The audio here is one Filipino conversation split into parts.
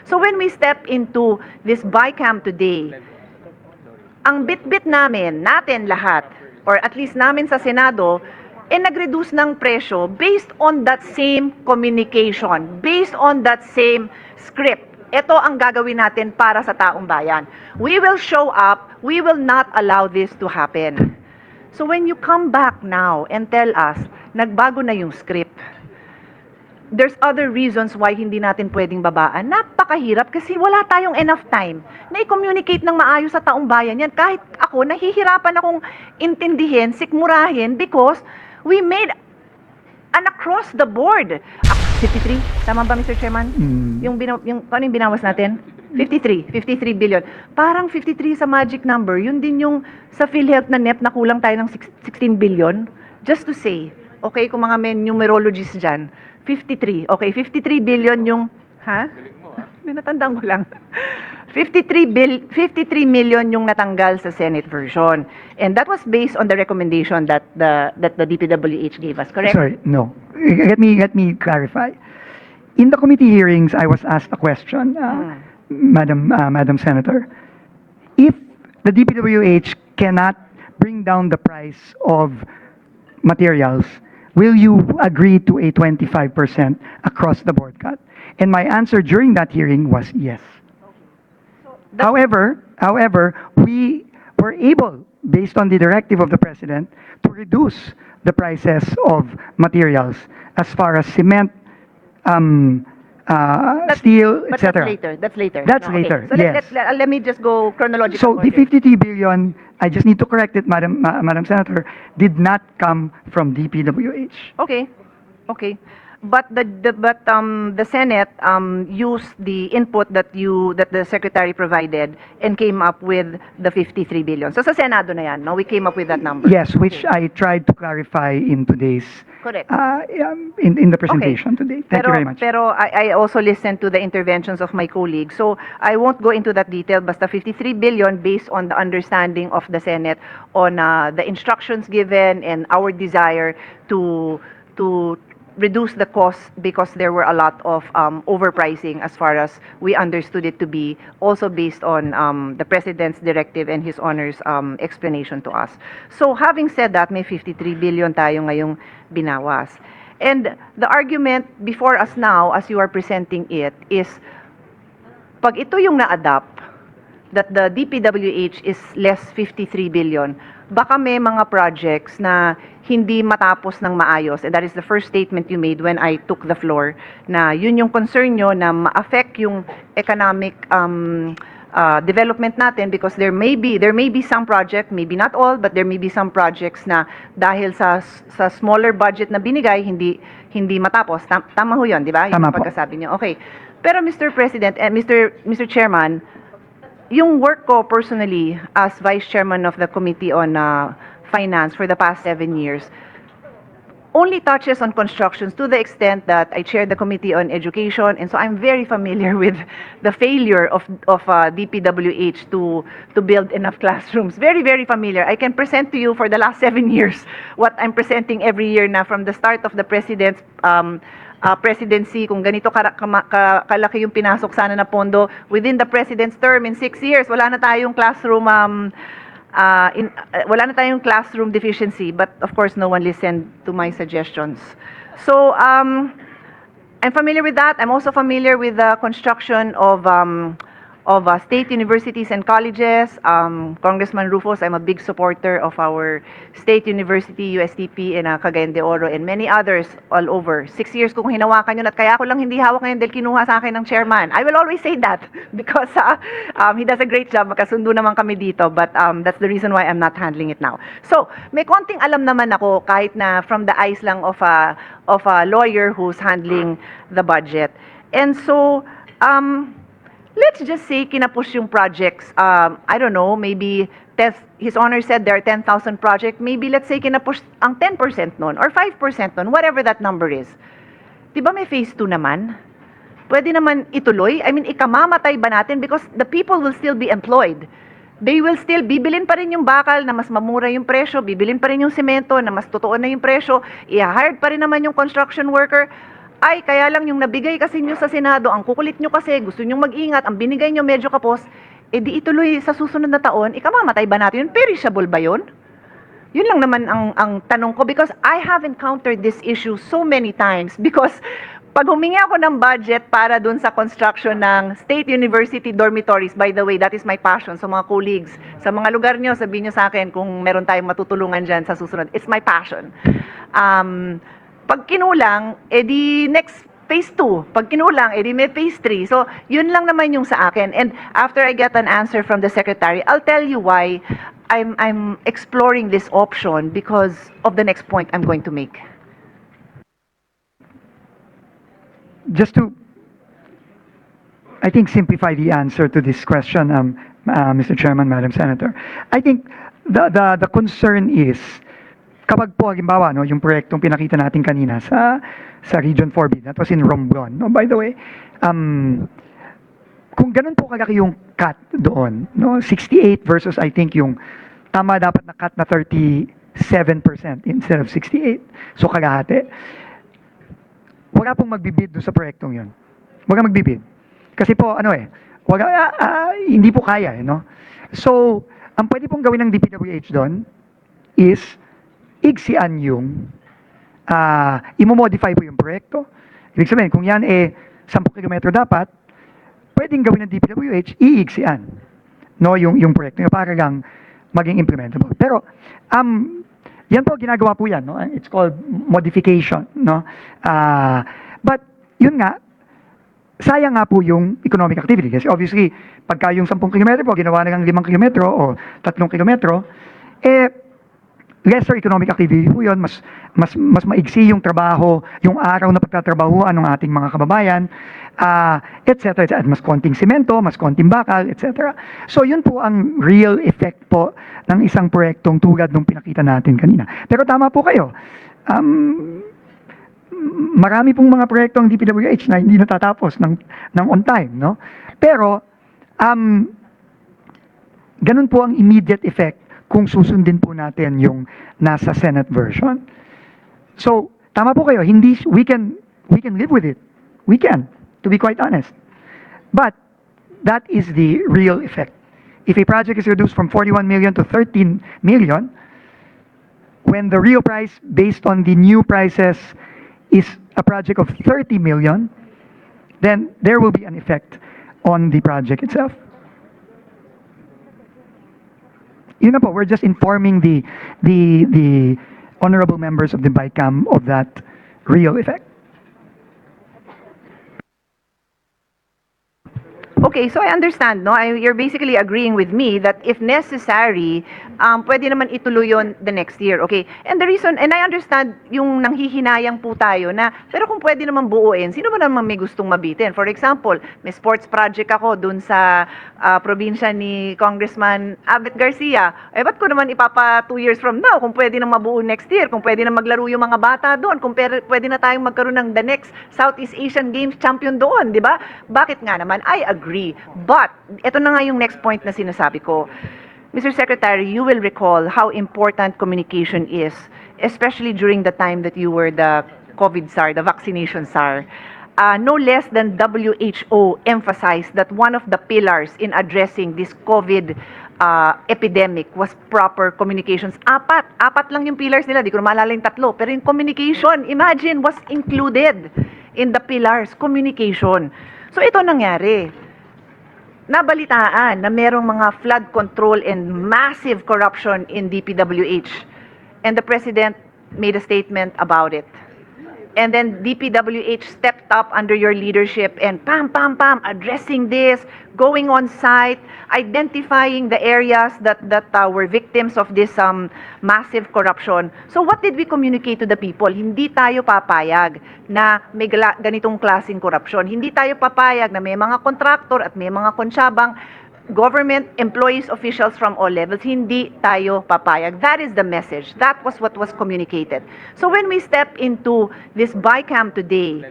So when we step into this BICAM today, ang bit-bit natin lahat, or at least namin sa Senado, nag-reduce ng presyo based on that same communication, based on that same script. Ito ang gagawin natin para sa taong bayan. We will show up, we will not allow this to happen. So when you come back now and tell us, nagbago na yung script, there's other reasons why hindi natin pwedeng babaan. Napakahirap kasi wala tayong enough time na i-communicate ng maayos sa taong bayan yan. Kahit ako, nahihirapan akong intindihin, sikmurahin because we made an across the board. 53? Tama ba, Mr. Chairman? Ano yung binawas natin? 53 billion. Parang 53 sa magic number. Yun din yung sa PhilHealth na NEP na kulang tayo ng 16 billion. Just to say, okay, kung mga numerologists dyan, 53. Okay, 53 billion yung, ha? Natandaan ko lang. 53 million yung natanggal sa Senate version. And that was based on the recommendation that the DPWH gave us, correct? Sorry, no. Let me clarify. In the committee hearings, I was asked a question, Madam Senator. If the DPWH cannot bring down the price of materials, will you agree to a 25% across the board cut? And my answer during that hearing was yes. However, we were able, based on the directive of the President, to reduce the prices of materials as far as cement, steel, But etc. that's later. That's No, okay. later, So yes. let me just go chronological So the order. 53 billion, I just need to correct it, Madam Senator, did not come from DPWH. Okay. But the Senate used the input that the Secretary provided and came up with the 53 billion. So sa Senado na yan, no? We came up with that number. Yes, which I tried to clarify in today's, Correct. in the presentation today. Thank you very much. Pero I also listened to the interventions of my colleagues. So I won't go into that detail. Basta 53 billion based on the understanding of the Senate on the instructions given and our desire to reduce the cost because there were a lot of overpricing as far as we understood it to be, also based on the President's directive and His Honor's explanation to us. So having said that, may 53 billion tayo ngayong binawas. And the argument before us now, as you are presenting it, is pag ito yung na-adapt, that the DPWH is less 53 billion, baka may mga projects na hindi matapos ng maayos. And that is the first statement you made when I took the floor, na yun yung concern nyo na ma-affect yung economic development natin because there may be some project, maybe not all, but there may be some projects na dahil sa smaller budget na binigay, hindi matapos. Tama ho yun, di ba? Yung Tama po. pagkasabi nyo. Okay. Pero Mr. President and Mr. Chairman, yung work ko personally as Vice Chairman of the Committee on Finance for the past 7 years only touches on constructions to the extent that I chair the Committee on Education, and so I'm very familiar with the failure of DPWH to build enough classrooms. Very, very familiar. I can present to you for the last 7 years what I'm presenting every year na from the start of the President's presidency, kung ganito kalaki yung pinasok sana na pondo within the President's term in 6 years, wala na tayong classroom wala na tayong classroom deficiency, but of course no one listened to my suggestions. So I'm familiar with that. I'm also familiar with the construction of state universities and colleges. Congressman Rufus, I'm a big supporter of our state university, USTP, and Cagayan de Oro, and many others all over. 6 years kong hinawakan yun, at kaya ko lang hindi hawak ngayon dahil kinuha sa akin ng chairman. I will always say that because he does a great job. Magkasundo naman kami dito, but that's the reason why I'm not handling it now. So, may konting alam naman ako kahit na from the eyes lang of a lawyer who's handling the budget. And so, let's just say kinapush yung projects. I don't know, maybe His Honor said there are 10,000 projects. Maybe let's say kinapush ang 10% nun or 5% nun, whatever that number is. Di ba may phase 2 naman? Pwede naman ituloy? I mean, ikamamatay ba natin? Because the people will still be employed. They will still, bibilin pa rin yung bakal na mas mamura yung presyo, bibilin pa rin yung semento na mas totoo na yung presyo, i-hired pa rin naman yung construction worker. ay, kaya lang yung nabigay kasi nyo sa Senado, ang kukulit nyo kasi, gusto nyo mag-ingat, ang binigay nyo medyo kapos, di ituloy sa susunod na taon, ikamamatay ba natin yun? Perishable ba yun? Yun lang naman ang tanong ko because I have encountered this issue so many times because pag humingi ako ng budget para dun sa construction ng State University dormitories, by the way, that is my passion sa mga colleagues. Sa mga lugar nyo, sabihin nyo sa akin kung meron tayong matutulungan dyan sa susunod. It's my passion. Pag kinulang, edi next phase 2. Pag kinulang, edi may phase 3. So, yun lang naman yung sa akin. And after I get an answer from the secretary, I'll tell you why I'm exploring this option because of the next point I'm going to make. Just to, I think, simplify the answer to this question, Mr. Chairman, Madam Senator, I think the concern is, kapag po, halimbawa, no, yung proyektong pinakita natin kanina sa Region 4B, that was in Romblon, no, by the way, kung ganun po kalaki yung cut doon, no, 68 versus I think yung tama dapat na cut na 37% instead of 68, so kalahati. Wala pong magbibid doon sa proyektong yun. Wala magbibid. Kasi po, hindi po kaya, no? So, ang pwede pong gawin ng DPWH doon is igsian yung, imomodify po yung proyekto. Ibig sabihin, kung yan 10 kilometro dapat, pwedeng gawin ng DPWH, iigsian, no, yung proyekto nyo para lang maging implementable. Pero, yan po, ginagawa po yan, no? It's called modification, no? But, yun nga, sayang nga po yung economic activity. Kasi obviously, pagka yung 10 kilometro po, ginawa na ng 5 kilometro o 3 kilometro, lesser economic activity po yun, mas maigsi yung trabaho, yung araw na pagtatrabahuan ng ating mga kababayan, etc. At mas konting simento, mas konting bakal, etc. So yun po ang real effect po ng isang proyektong tulad nung pinakita natin kanina. Pero tama po kayo, marami pong mga proyektong DPWH na hindi natatapos ng on time, no? Pero, ganun po ang immediate effect kung susundin po natin yung nasa Senate version. So, tama po kayo, we can live with it. We can, to be quite honest. But, that is the real effect. If a project is reduced from 41 million to 13 million, when the real price based on the new prices is a project of 30 million, then there will be an effect on the project itself. Yun na po, we're just informing the honorable members of the BICAM of that real effect. Okay, so I understand, no? You're basically agreeing with me that if necessary, pwede naman ituloy yun the next year, okay? And the reason, and I understand yung nanghihinayang po tayo na, pero kung pwede naman buuin, sino ba naman may gustong mabitin? For example, may sports project ako dun sa probinsya ni Congressman Abet Garcia. Ba't ko naman ipapa 2 years from now kung pwede nang mabuo next year, kung pwede nang maglaro yung mga bata doon, kung pwede na tayong magkaroon ng the next Southeast Asian Games champion doon, di ba? Bakit nga naman? I agree. But, ito na nga yung next point na sinasabi ko. Mr. Secretary, you will recall how important communication is, especially during the time that you were the COVID SAR, the vaccination SAR. No less than WHO emphasized that one of the pillars in addressing this COVID epidemic was proper communications. Apat lang yung pillars nila, di ko na maalala yung 3, pero yung communication, imagine, was included in the pillars, communication. So ito nangyari. Nabalitaan na merong mga flood control and massive corruption in DPWH. And the President made a statement about it. And then DPWH stepped up under your leadership and addressing this, going on site, identifying the areas that were victims of this massive corruption. So what did we communicate to the people? Hindi tayo papayag na may ganitong klaseng korupsyon. Hindi tayo papayag na may mga kontraktor at may mga konsyabang government employees, officials from all levels, hindi tayo papayag. That is the message. That was what was communicated. So when we step into this BICAM today,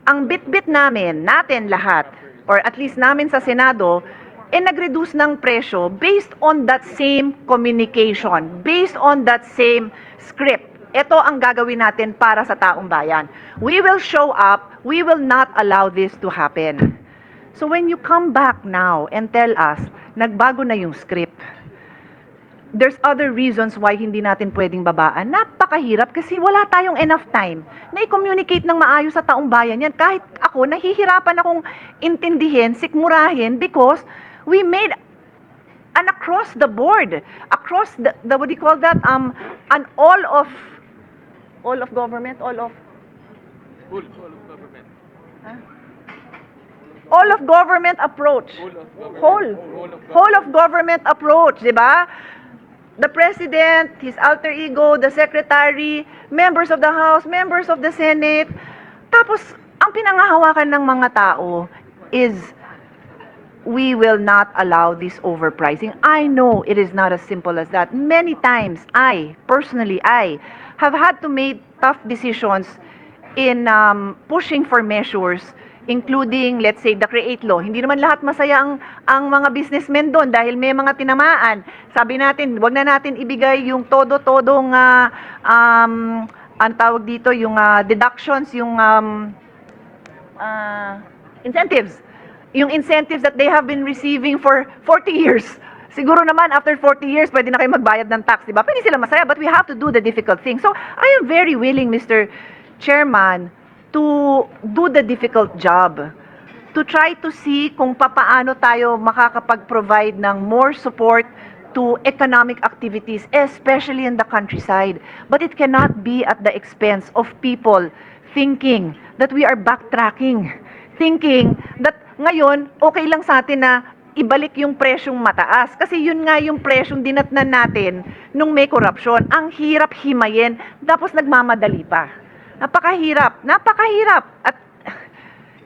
ang bit-bit natin lahat, or at least namin sa Senado, nag-reduce ng presyo based on that same communication, based on that same script. ito ang gagawin natin para sa taong bayan. We will show up. We will not allow this to happen. So when you come back now and tell us, nagbago na yung script, there's other reasons why hindi natin pwedeng babaan. Napakahirap kasi wala tayong enough time na i-communicate ng maayos sa taong bayan yan. Kahit ako, nahihirapan akong intindihin, sikmurahin because we made an across the board, across the what do you call that? An all of government, all of government. all of government approach. Whole of government approach, di ba? The President, his alter ego, the Secretary, members of the House, members of the Senate. Tapos, ang pinangahawakan ng mga tao is we will not allow this overpricing. I know it is not as simple as that. Many times, I have had to make tough decisions in pushing for measures, including, let's say, the CREATE law. Hindi naman lahat masaya ang mga businessmen doon dahil may mga tinamaan. Sabi natin, wag na natin ibigay yung todo-todong, ang tawag dito, yung deductions, yung incentives. Yung incentives that they have been receiving for 40 years. Siguro naman, after 40 years, pwede na kayo magbayad ng tax, di ba? Pwede sila masaya, but we have to do the difficult thing. So, I am very willing, Mr. Chairman, to do the difficult job. To try to see kung papaano tayo makakapag-provide ng more support to economic activities, especially in the countryside. But it cannot be at the expense of people thinking that we are backtracking. Thinking that ngayon, okay lang sa atin na ibalik yung presyong mataas. Kasi yun nga yung presyong dinatnan natin nung may korupsyon. Ang hirap himayin, tapos nagmamadali pa. Napakahirap. At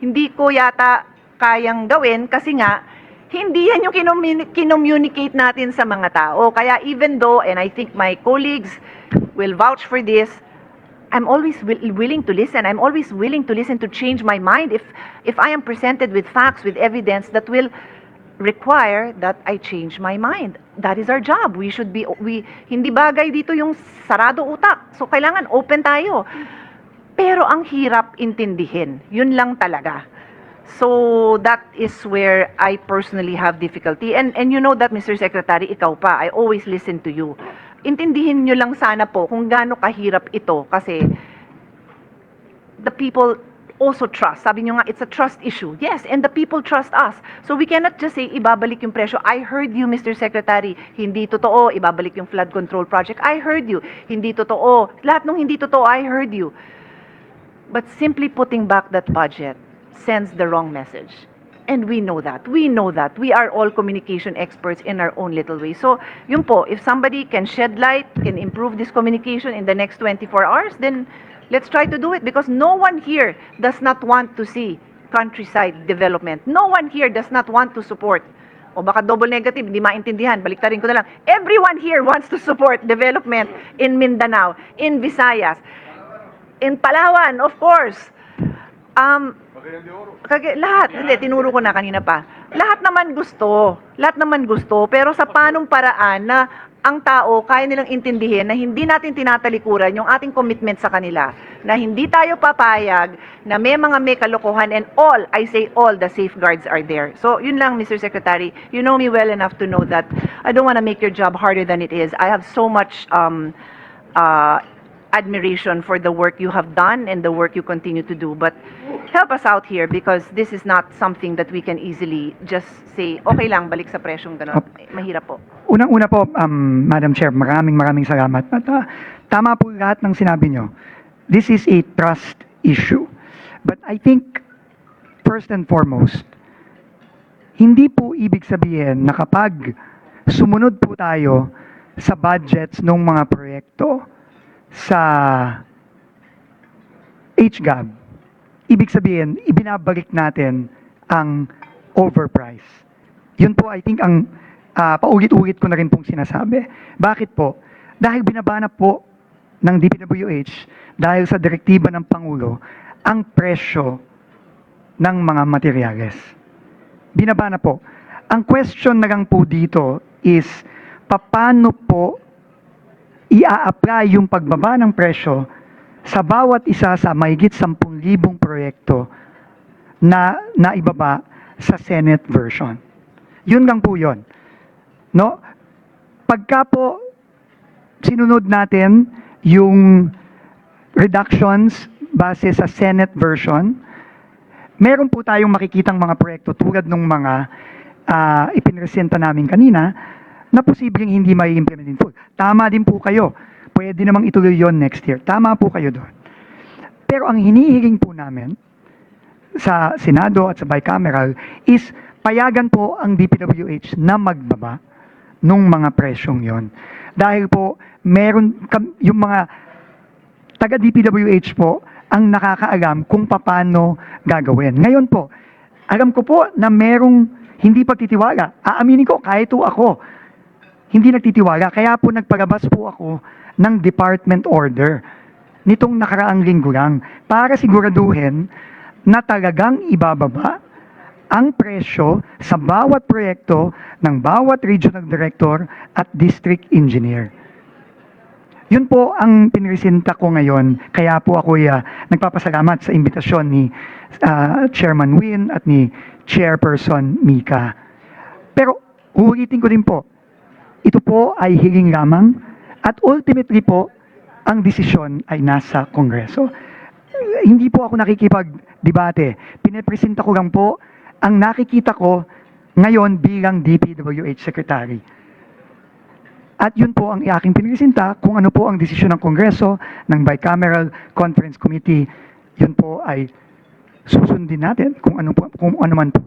hindi ko yata kayang gawin kasi nga, hindi yan yung kinommunicate natin sa mga tao. Kaya even though, and I think my colleagues will vouch for this, I'm always willing to listen. I'm always willing to listen to change my mind if I am presented with facts, with evidence that will require that I change my mind. That is our job. Hindi bagay dito yung sarado utak. So kailangan open tayo. Pero ang hirap intindihin. Yun lang talaga. So that is where I personally have difficulty. And you know that, Mr. Secretary, ikaw pa, I always listen to you. Intindihin nyo lang sana po kung gaano kahirap ito kasi the people also trust. Sabi nyo nga, it's a trust issue. Yes, and the people trust us. So we cannot just say, ibabalik yung presyo. I heard you, Mr. Secretary. Hindi totoo, ibabalik yung flood control project. I heard you. Hindi totoo. Lahat ng hindi totoo, I heard you. But simply putting back that budget sends the wrong message. And we know that. We know that. We are all communication experts in our own little way. So, yun po, if somebody can shed light, can improve this communication in the next 24 hours, then let's try to do it because no one here does not want to see countryside development. No one here does not want to support. O baka double negative, hindi maintindihan. Baliktarin ko na lang. Everyone here wants to support development in Mindanao, in Visayas, in Palawan, of course. Lahat, hindi, tinuro ko na kanina pa. Lahat naman gusto, pero sa panong paraan na ang tao kaya nilang intindihin na hindi natin tinatalikuran yung ating commitment sa kanila, na hindi tayo papayag na may kalokohan and all, I say all, the safeguards are there. So, yun lang, Mr. Secretary, you know me well enough to know that I don't want to make your job harder than it is. I have so much admiration for the work you have done and the work you continue to do. But help us out here because this is not something that we can easily just say, okay lang, balik sa presyong gano'n. Mahirap po. Unang-una po, Madam Chair, maraming salamat. At tama po lahat ng sinabi nyo. This is a trust issue. But I think, first and foremost, hindi po ibig sabihin na kapag sumunod po tayo sa budgets ng mga proyekto sa HGAB, ibig sabihin, ibinabalik natin ang overprice. Yun po, I think, ang paulit-ulit ko na rin pong sinasabi. Bakit po? Dahil binabana po ng DPWH, dahil sa direktiba ng Pangulo, ang presyo ng mga materyales. Binabana po. Ang question na lang po dito is, paano po ia-apply yung pagbaba ng presyo sa bawat isa sa mahigit 10,000 proyekto na naibaba sa Senate version. Yun lang po yun. No? Pagka po sinunod natin yung reductions base sa Senate version, meron po tayong makikitang mga proyekto tulad ng mga ipinresenta namin kanina na posibleng hindi may implement in full. Tama din po kayo. Pwede namang ituloy yon next year. Tama po kayo doon. Pero ang hinihiling po namin sa Senado at sa bicameral is payagan po ang DPWH na magbaba nung mga presyong yon. Dahil po, yung mga taga-DPWH po ang nakakaalam kung paano gagawin. Ngayon po, alam ko po na merong hindi pagtitiwala. Aaminin ko, kahit po ako, hindi nagtitiwala. Kaya po nagparabas po ako ng department order nitong nakaraang linggo lang para siguraduhin na talagang ibababa ang presyo sa bawat proyekto ng bawat regional director at district engineer. Yun po ang pinresenta ko ngayon. Kaya po ako nagpapasalamat sa imbitasyon ni Chairman Win at ni Chairperson Mika. Pero ulitin ko din po, ito po ay hiling lamang at ultimately po, ang desisyon ay nasa Kongreso. Hindi po ako nakikipag-debate. Pinepresenta ko lang po ang nakikita ko ngayon bilang DPWH Secretary. At yun po ang aking pinipresenta kung ano po ang desisyon ng Kongreso, ng Bicameral Conference Committee. Yun po ay susundin natin kung ano man po